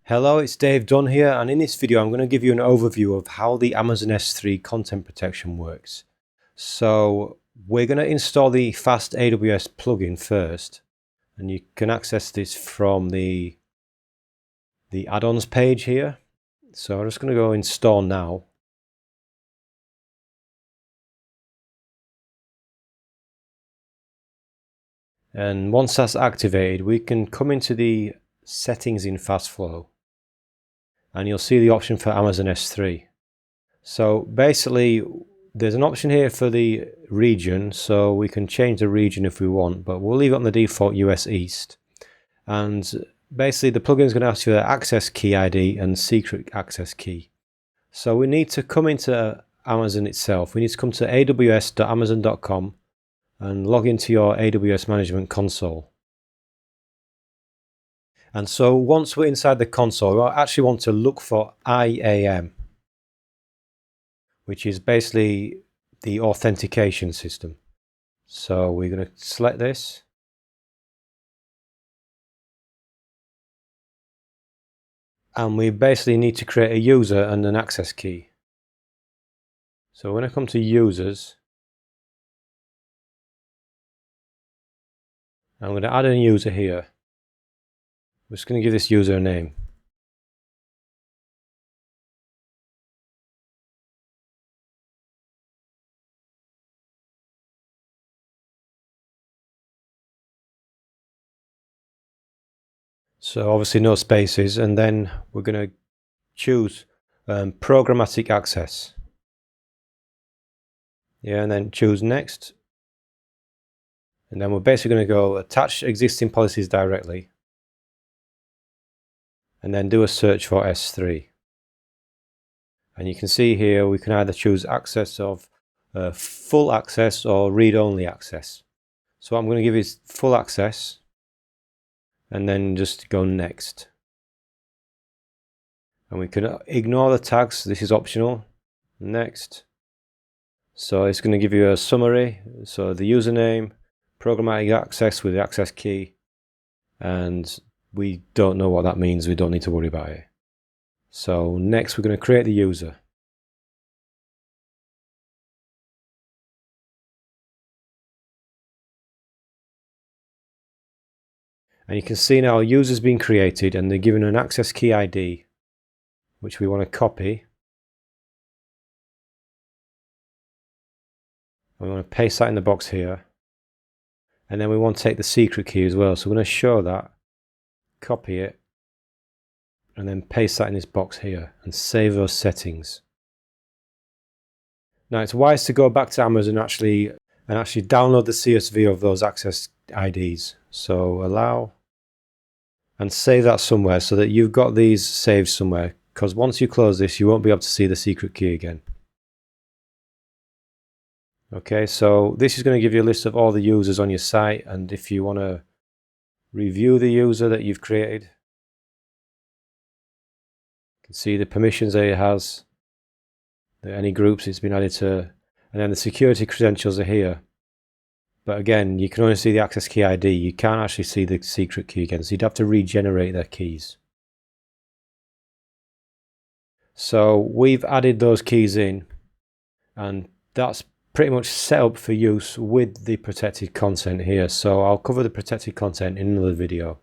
Hello, it's Dave Dunn here, and in this video I'm going to give you an overview of how the Amazon S3 content protection works. So we're going to install the Fast AWS plugin first, and you can access this from the add-ons page here. So I'm just going to go install now. And once that's activated, we can come into the settings in FastFlow, and you'll see the option for Amazon S3. So basically, there's an option here for the region, so we can change the region if we want, but we'll leave it on the default US East. And basically, the plugin is going to ask you the access key ID and secret access key. So we need to come into Amazon itself. We need to come to aws.amazon.com and log into your AWS Management Console. And so once we're inside the console, we actually want to look for IAM, which is basically the authentication system. So we're going to select this. And we basically need to create a user and an access key. So when I come to users, I'm going to add a user here. I'm just going to give this user a name. So obviously no spaces, and then we're going to choose programmatic access. Yeah, and then choose next. And then we're basically going to go attach existing policies directly. And then do a search for S3. And you can see here we can either choose access of full access or read-only access. So I'm going to give it full access, and then just go next. And we can ignore the tags, this is optional. Next. So it's going to give you a summary, so the username, programmatic access with the access key, and we don't know what that means, we don't need to worry about it. So next we're going to create the user. And you can see now a user's been created and they're given an access key ID, which we want to copy. And we want to paste that in the box here. And then we want to take the secret key as well. So we're going to show that, copy it, and then paste that in this box here and save those settings. Now it's wise to go back to Amazon and actually download the CSV of those access IDs. So allow and save that somewhere so that you've got these saved somewhere, because once you close this you won't be able to see the secret key again. Okay, so this is going to give you a list of all the users on your site, and if you want to review the user that you've created, you can see the permissions that it has, any groups it's been added to, and then the security credentials are here. But again, you can only see the access key ID, you can't actually see the secret key again, so you'd have to regenerate their keys. So we've added those keys in, and that's pretty much set up for use with the protected content here. So I'll cover the protected content in another video.